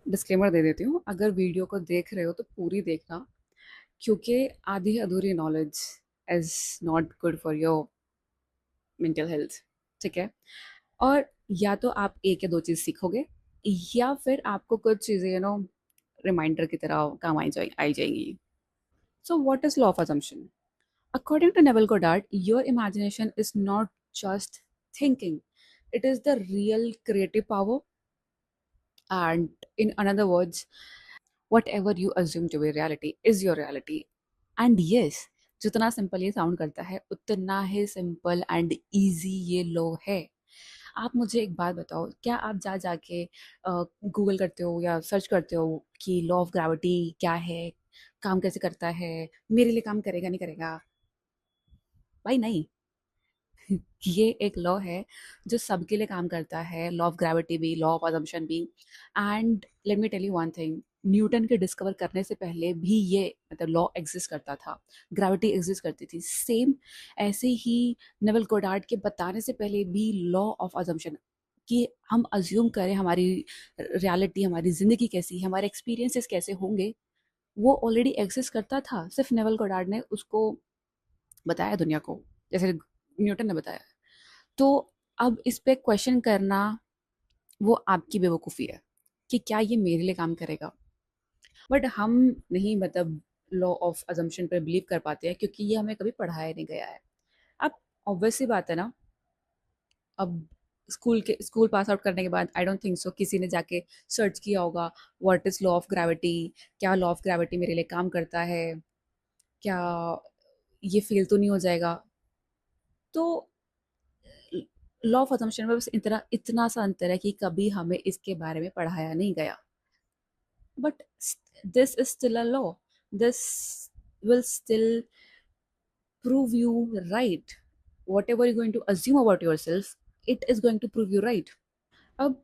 Disclaimer दे देती हूँ, अगर वीडियो को देख रहे हो तो पूरी देखना, क्योंकि आधी अधूरी knowledge is not good for your mental health, ठीक है? और या तो आप एक या 2 चीज़ सीखोगे, या फिर आपको कुछ चीज़ें रिमाइंडर की तरह काम आई जाएँगी। So what is law of assumption? According to Neville Goddard, your imagination is not just thinking, it is the real creative power. And in another words, whatever you assume to be reality is your reality. And yes, जितना simple ये sound करता है उतना ही simple and easy ये law है। आप मुझे एक बात बताओ, क्या आप जा जाके गूगल करते हो या सर्च करते हो कि लॉ ऑफ ग्रेविटी क्या है, काम कैसे करता है, मेरे लिए काम करेगा नहीं करेगा? भाई नहीं। ये एक लॉ है जो सबके लिए काम करता है, लॉ ऑफ ग्रेविटी भी, लॉ ऑफ असम्पशन भी। And let me tell you one thing, Newton के डिस्कवर करने से पहले भी ये मतलब लॉ एग्जिस्ट करता था, ग्रेविटी एग्जिस्ट करती थी सेम। ऐसे ही नेवल गोडार्ड के बताने से पहले भी लॉ ऑफ असम्पशन, कि हम अज्यूम करें हमारी रियलिटी, हमारी ज़िंदगी कैसी है, हमारे एक्सपीरियंसेस कैसे होंगे, वो ऑलरेडी एग्जिस्ट करता था, सिर्फ नेवल गोडार्ड ने उसको बताया दुनिया को, जैसे न्यूटन ने बताया। तो अब इस पे क्वेश्चन करना वो आपकी बेवकूफ़ी है कि क्या ये मेरे लिए काम करेगा। बट हम नहीं मतलब लॉ ऑफ अजम्पशन पर बिलीव कर पाते हैं, क्योंकि ये हमें कभी पढ़ाया नहीं गया है। अब ऑब्वियस सी बात है ना, अब स्कूल पास आउट करने के बाद आई डोंट थिंक सो किसी ने जाके सर्च किया होगा what is law of gravity, क्या लॉ ऑफ ग्रेविटी मेरे लिए काम करता है, क्या ये फेल तो नहीं हो जाएगा। तो लॉ ऑफ असम्पशन में बस इतना इतना सा अंतर है कि कभी हमें इसके बारे में पढ़ाया नहीं गया। But this is still a law, this will still prove you right. Whatever you're going to assume about yourself, it is going to prove you right. अब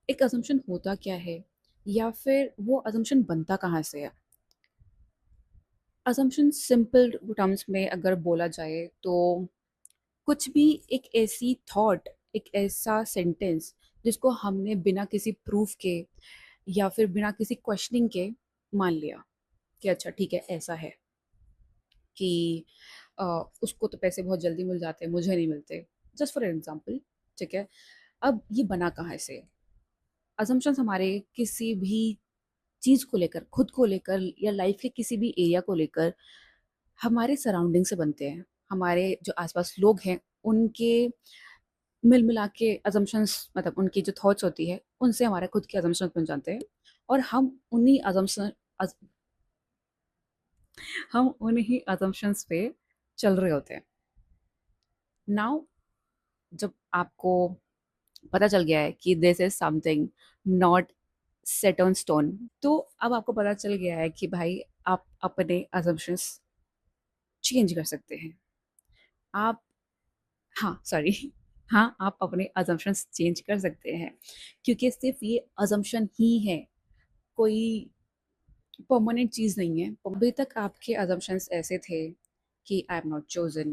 एक assumption होता क्या है, या फिर वो assumption बनता कहाँ से है? assumption सिंपल टर्म्स में अगर बोला जाए तो कुछ भी एक ऐसी थॉट, एक ऐसा सेंटेंस जिसको हमने बिना किसी प्रूफ के या फिर बिना किसी क्वेश्चनिंग के मान लिया कि अच्छा ठीक है ऐसा है, कि अ, उसको तो पैसे बहुत जल्दी मिल जाते हैं, मुझे नहीं मिलते, जस्ट फॉर एग्जांपल, ठीक है? अब ये बना कहाँ से? अजम्पशंस हमारे किसी भी चीज़ को लेकर, खुद को लेकर, या लाइफ के किसी भी एरिया को लेकर हमारे सराउंडिंग से बनते हैं। हमारे जो आसपास लोग हैं उनके मिल मिला के अजम्पशंस, मतलब उनकी जो थॉट्स होती है उनसे हमारे खुद के अजम्पशंस बन जाते हैं, और हम उन्हीं अजम्पशंस पे चल रहे होते हैं। नाउ जब आपको पता चल गया है कि this is something not set on stone, तो अब आपको पता चल गया है कि भाई आप अपने अजम्पशंस चेंज कर सकते हैं। आप, हाँ सॉरी, हाँ आप अपने अजम्पशंस चेंज कर सकते हैं, क्योंकि सिर्फ ये अजम्पशन ही है, कोई परमानेंट चीज़ नहीं है। अभी तक आपके अजम्पशंस ऐसे थे कि आई एम नॉट चोजन,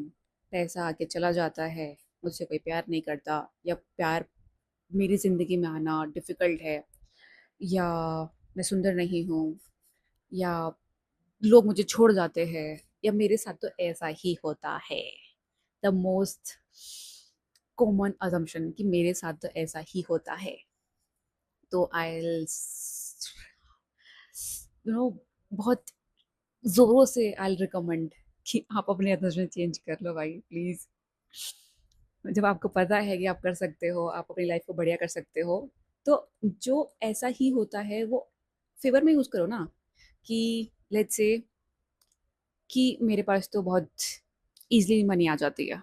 पैसा आके चला जाता है, मुझसे कोई प्यार नहीं करता, या प्यार मेरी ज़िंदगी में आना डिफ़िकल्ट है, या मैं सुंदर नहीं हूँ, या लोग मुझे छोड़ जाते हैं, या मेरे साथ तो ऐसा ही होता है। द मोस्ट कॉमन अजम्पशन कि मेरे साथ तो ऐसा ही होता है। तो आई बहुत ज़ोरों से आई रिकमेंड कि आप अपने अजम्पशन चेंज कर लो भाई प्लीज़। जब आपको पता है कि आप कर सकते हो, आप अपनी लाइफ को बढ़िया कर सकते हो, तो जो ऐसा ही होता है वो फेवर में यूज़ करो ना। कि लेट्स से कि मेरे पास तो बहुत ईज़िली मनी आ जाती है।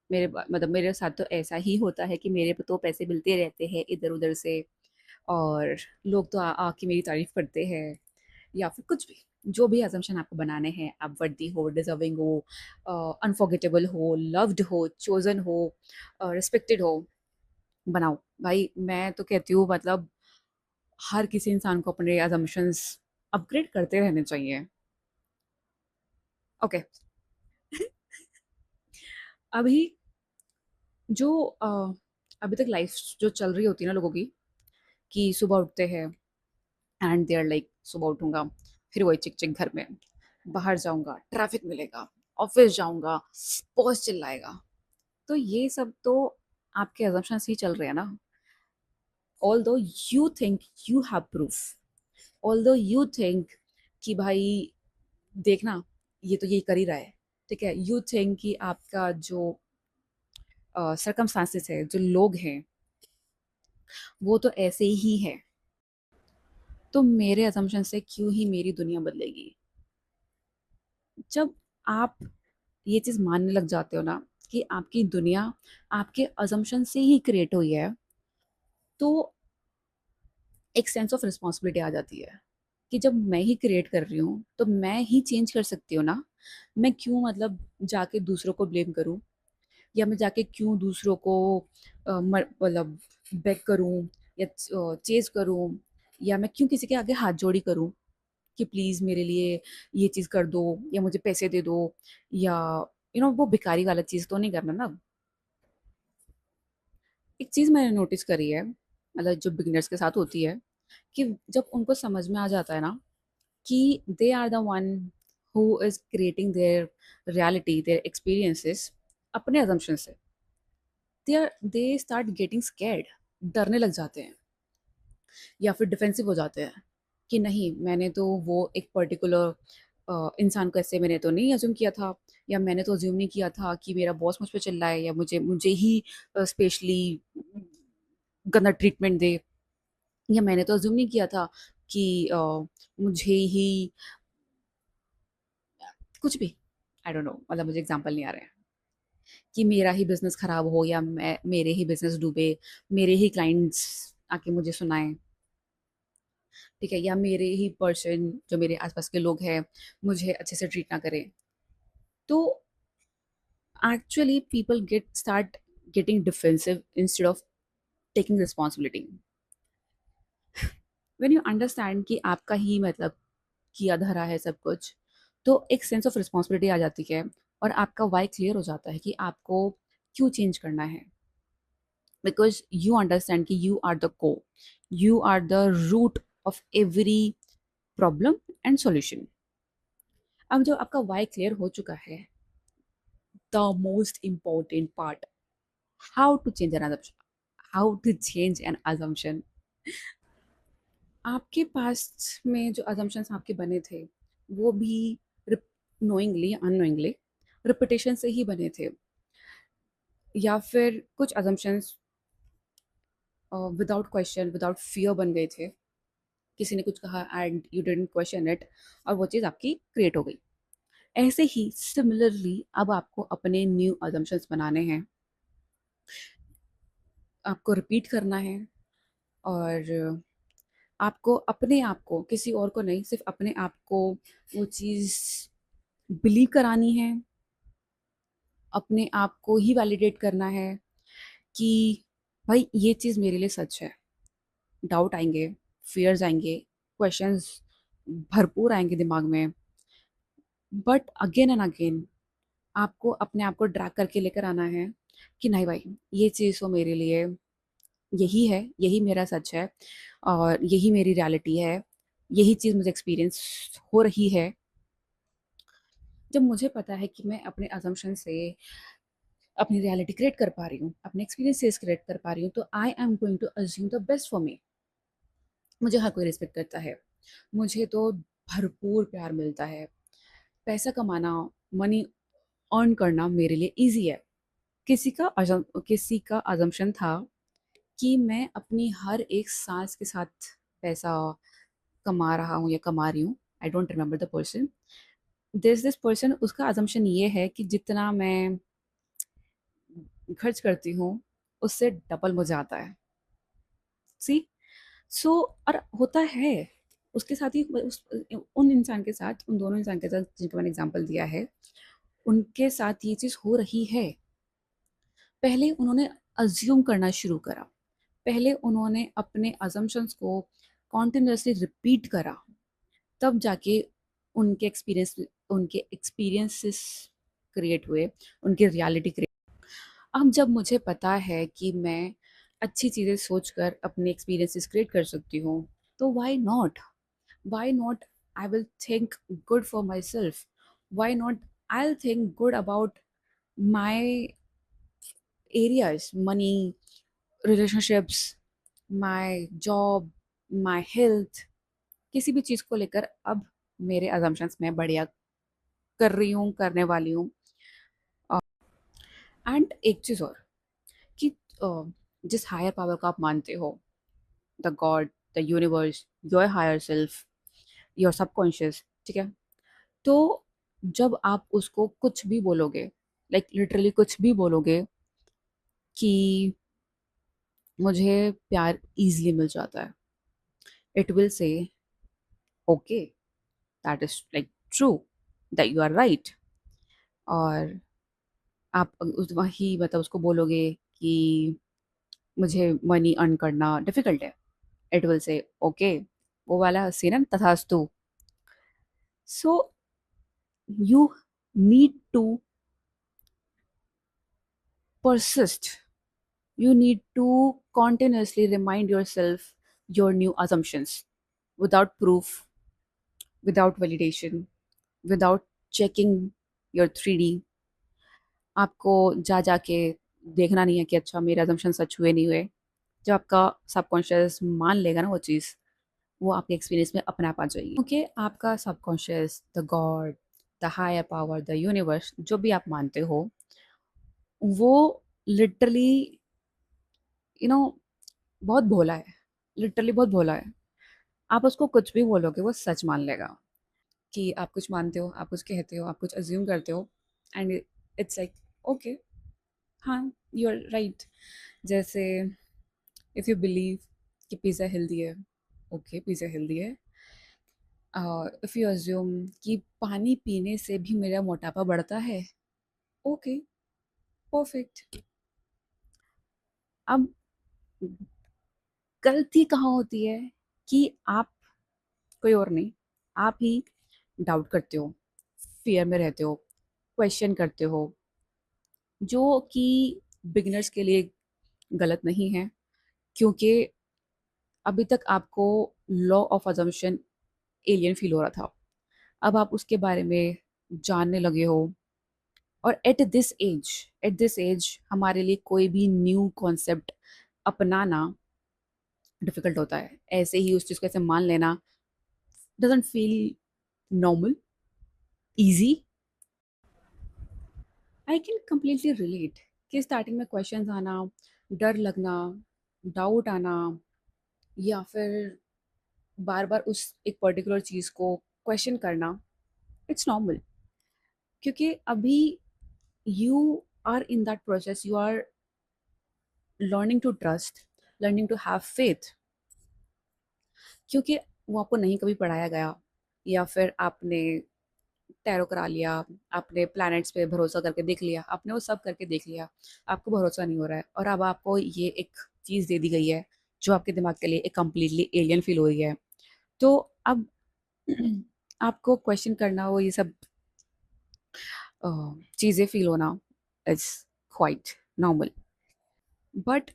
मतलब मेरे साथ तो ऐसा ही होता है कि मेरे तो पैसे मिलते रहते हैं इधर-उधर से, और लोग तो आके मेरी तारीफ़ करते हैं, या फिर कुछ भी, जो भी असम्पशन आपको बनाने हैं, आप वर्दी हो, डिज़र्विंग हो, अनफॉरगेटेबल हो, लव्ड हो, चोज़न हो, रिस्पेक्टेड हो, बनाओ। भाई मैं तो कहती हूँ मतलब हर किसी इंसान को अपने असम्पशंस अपग्रेड करते रहने चाहिए। ओके। अभी जो अभी तक लाइफ जो चल रही होती है ना लोगों की, कि सुबह उठते हैं एंड दे आर लाइक सुबह उठूंगा, फिर वही चिक चिक घर में, बाहर जाऊंगा ट्रैफिक मिलेगा, ऑफिस जाऊंगा बॉस चिल्लाएगा। तो ये सब तो आपके अजम्पशंस ही चल रहे हैं ना। Although you think you have proof, although you think कि भाई देखना ये तो यही कर ही रहा है, ठीक है, यू थिंक कि आपका जो सरकमस्टांसेस है, जो लोग हैं, वो तो ऐसे ही है। तो मेरे असम्पशन से क्यों ही मेरी दुनिया बदलेगी? जब आप ये चीज़ मानने लग जाते हो ना कि आपकी दुनिया आपके असम्पशन से ही क्रिएट हुई है, तो एक सेंस ऑफ रिस्पॉन्सिबिलिटी आ जाती है कि जब मैं ही क्रिएट कर रही हूँ तो मैं ही चेंज कर सकती हूँ ना। मैं क्यों मतलब जाके दूसरों को ब्लेम करूँ, या मैं जाके क्यों दूसरों को मतलब बेग करूँ या चेज करूँ, या मैं क्यों किसी के आगे हाथ जोड़ी करूँ कि प्लीज़ मेरे लिए ये चीज़ कर दो या मुझे पैसे दे दो, या वो भिखारी वाला चीज़ तो नहीं करना ना। एक चीज़ मैंने नोटिस करी है, मतलब जो बिगनर्स के साथ होती है, कि जब उनको समझ में आ जाता है ना कि they are the one who is creating their reality, their experiences अपने assumption से, दे स्टार्ट गेटिंग स्कैर्ड, डरने लग जाते हैं या फिर डिफेंसिव हो जाते हैं कि नहीं मैंने तो वो एक पर्टिकुलर इंसान को ऐसे मैंने तो नहीं अज्यूम किया था, या मैंने तो अज्यूम नहीं किया था कि मेरा बॉस मुझ पर चिल्लाए या मुझे मुझे ही स्पेशली गंदा ट्रीटमेंट दे, या मैंने तो अज्यूम नहीं किया था कि मुझे ही कुछ भी, आई डोंट नो, मतलब मुझे एग्जांपल नहीं आ रहे हैं, कि मेरा ही बिजनेस खराब हो या मैं मेरे ही बिजनेस डूबे, मेरे ही क्लाइंट्स आके मुझे सुनाएं, ठीक है, या मेरे ही पर्सन जो मेरे आसपास के लोग हैं मुझे अच्छे से ट्रीट ना करें। तो actually people get start getting defensive instead of taking responsibility. When you understand कि आपका ही मतलब किया धरा है सब कुछ, तो एक सेंस ऑफ रिस्पॉन्सिबिलिटी आ जाती है और आपका वाई क्लियर हो जाता है कि आपको क्यों चेंज करना है, बिकॉज यू अंडरस्टैंड कि you are the core, you are the root of every problem and solution. अब जब आपका वाई क्लियर हो चुका है, the most important part, how to change an assumption, how to change an assumption। आपके पास में जो assumptions आपके बने थे वो भी नोइंगली अननोइंगली रिपीटेशन से ही बने थे, या फिर कुछ assumptions without question without fear बन गए थे, किसी ने कुछ कहा and you didn't question it और वो चीज़ आपकी क्रिएट हो गई। ऐसे ही सिमिलरली अब आपको अपने न्यू assumptions बनाने हैं, आपको रिपीट करना है, और आपको अपने आप को, किसी और को नहीं, सिर्फ अपने आप को वो चीज़ बिलीव करानी है, अपने आप को ही वैलिडेट करना है कि भाई ये चीज़ मेरे लिए सच है। डाउट आएंगे, फियर्स आएंगे, क्वेश्चंस भरपूर आएंगे दिमाग में, बट अगेन एंड अगेन आपको अपने आप को ड्रैग करके लेकर आना है कि नहीं भाई ये चीज़ तो मेरे लिए यही है, यही मेरा सच है, और यही मेरी रियलिटी है, यही चीज़ मुझे एक्सपीरियंस हो रही है। जब मुझे पता है कि मैं अपने असम्पशन से अपनी रियलिटी क्रिएट कर पा रही हूँ, अपने एक्सपीरियंसेस क्रिएट कर पा रही हूँ, तो I am going to assume the best for me. मुझे हर कोई रिस्पेक्ट करता है, मुझे तो भरपूर प्यार मिलता है, पैसा कमाना, मनी अर्न करना मेरे लिए ईजी है। किसी का अजम्पशन था कि मैं अपनी हर एक सांस के साथ पैसा कमा रहा हूँ या कमा रही हूँ, I don't remember the person, this person, उसका अजम्पशन ये है कि जितना मैं खर्च करती हूँ उससे डबल मुझे आता है। सी, सो और होता है उसके साथ ही, उन इंसान के साथ, उन दोनों इंसान के साथ जिनका मैंने एग्जांपल दिया है, उनके साथ ये चीज़ हो रही है। पहले उन्होंने अज्यूम करना शुरू करा, पहले उन्होंने अपने अजम्पशंस को कॉन्टिन्यूसली रिपीट करा, तब जाके उनके एक्सपीरियंसेस क्रिएट हुए, उनकी रियलिटी क्रिएट। अब जब मुझे पता है कि मैं अच्छी चीज़ें सोचकर अपने एक्सपीरियंसेस क्रिएट कर सकती हूँ, तो why not? Why not? I will think good for myself. Why not? I'll think good about my areas, money, relationships, my job, my health. किसी भी चीज़ को लेकर अब मेरे assumptions मैं बढ़िया कर रही हूँ, करने वाली हूँ। एंड एक चीज़ और कि जिस हायर पावर को आप मानते हो, the God, the universe, your higher self, your subconscious, ठीक है? तो जब आप उसको कुछ भी बोलोगे, लाइक लिटरली कुछ भी बोलोगे कि मुझे प्यार ईज़िली मिल जाता है, it will say okay, that is like true, that you are right. और आप उस वही मतलब उसको बोलोगे कि मुझे मनी अर्न करना डिफ़िकल्ट है, इट विल से ओके, वो वाला सीन तथास्तु। So you need to persist. You need to continuously remind yourself your new assumptions without proof, without validation, without checking your 3D. आपको जा जाके देखना नहीं है कि अच्छा मेरे assumption सच हुए नहीं हुए। जब आपका सबकॉन्शियस मान लेगा ना वो चीज़, वो आपके एक्सपीरियंस में अपने आप आ जाएगी। क्योंकि आपका subconscious, the God, the higher power, the universe, जो भी आप मानते हो, वो लिटरली यू नो बहुत भोला है, लिटरली बहुत भोला है। आप उसको कुछ भी बोलोगे वो सच मान लेगा कि आप कुछ मानते हो, आप कुछ कहते हो, आप कुछ अज्यूम करते हो एंड इट्स लाइक ओके, हाँ, यू आर राइट। जैसे इफ़ यू बिलीव कि पिज़्ज़ा हेल्दी है, ओके पिज़्ज़ा हेल्दी है। इफ़ यू अज्यूम कि पानी पीने से भी मेरा मोटापा बढ़ता है, ओके, परफेक्ट। अब गलती कहाँ होती है कि आप, कोई और नहीं, आप ही डाउट करते हो, फियर में रहते हो, क्वेश्चन करते हो, जो कि बिगिनर्स के लिए गलत नहीं है, क्योंकि अभी तक आपको law of assumption alien feel हो रहा था। अब आप उसके बारे में जानने लगे हो, और एट दिस एज हमारे लिए कोई भी न्यू कॉन्सेप्ट अपनाना डिफिकल्ट होता है। ऐसे ही उस चीज़ को ऐसे मान लेना doesn't feel normal, easy. I can completely relate कि स्टार्टिंग में क्वेश्चंस आना, डर लगना, डाउट आना, या फिर बार बार उस एक पर्टिकुलर चीज़ को क्वेश्चन करना, इट्स नॉर्मल। क्योंकि अभी you are in that process, you are learning to trust, learning to have faith. क्योंकि वो आपको नहीं कभी पढ़ाया गया, या फिर आपने टैरो करा लिया, आपने प्लैनेट्स पे भरोसा करके देख लिया, आपने वो सब करके देख लिया, आपको भरोसा नहीं हो रहा है, और अब आपको ये एक चीज़ दे दी गई है जो आपके दिमाग के लिए एक कम्प्लीटली एलियन फील हो रही है। तो अब आपको क्वेश्चन करना, वो ये सब चीज़ें फील होना, it's quite normal. But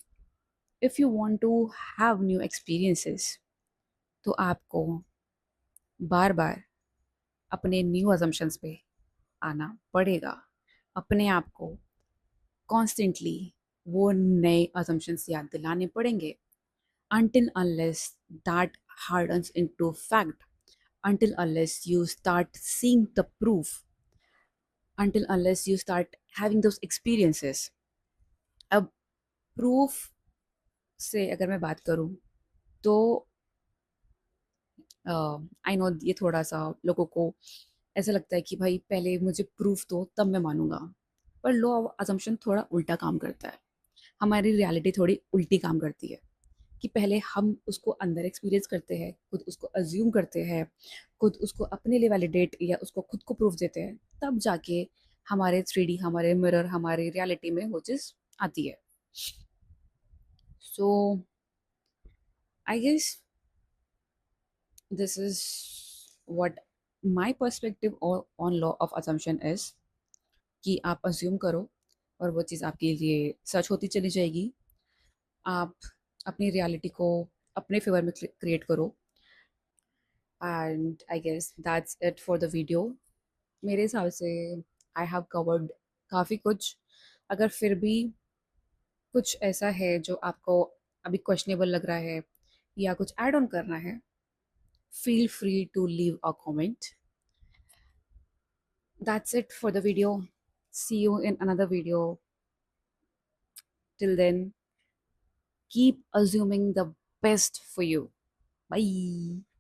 if you want to have new experiences, तो आपको बार बार अपने न्यू अजम्पशंस पे आना पड़ेगा। अपने आप को कॉन्स्टेंटली वो नए अजम्पशंस याद दिलाने पड़ेंगे, until unless that hardens into fact, until unless you start seeing the proof, until unless you start having those experiences। अब प्रूफ से अगर मैं बात करूं, तो आई नो ये थोड़ा सा लोगों को ऐसा लगता है कि भाई पहले मुझे प्रूफ दो तब मैं मानूंगा। पर लॉ ऑफ अजम्पशन थोड़ा उल्टा काम करता है, हमारी रियलिटी थोड़ी उल्टी काम करती है। कि पहले हम उसको अंदर एक्सपीरियंस करते हैं, खुद उसको अज्यूम करते हैं, खुद उसको अपने लिए वैलिडेट या उसको खुद को प्रूफ देते हैं, तब जाके हमारे 3D, हमारे मिरर, हमारे रियलिटी में वो चीज़ आती है। So I guess this is what my perspective on law of assumption is, कि आप अज्यूम करो और वो चीज़ आपके लिए सच होती चली जाएगी। आप अपनी रियलिटी को अपने फेवर में क्रिएट करो। And I guess that's it for the video. मेरे हिसाब से आई हैव कवर्ड काफ़ी कुछ। अगर फिर भी कुछ ऐसा है जो आपको अभी क्वेश्चनेबल लग रहा है या कुछ ऐड ऑन करना है, feel free to leave a comment. That's it for the video. See you in another video. Till then, keep assuming the best for you. Bye.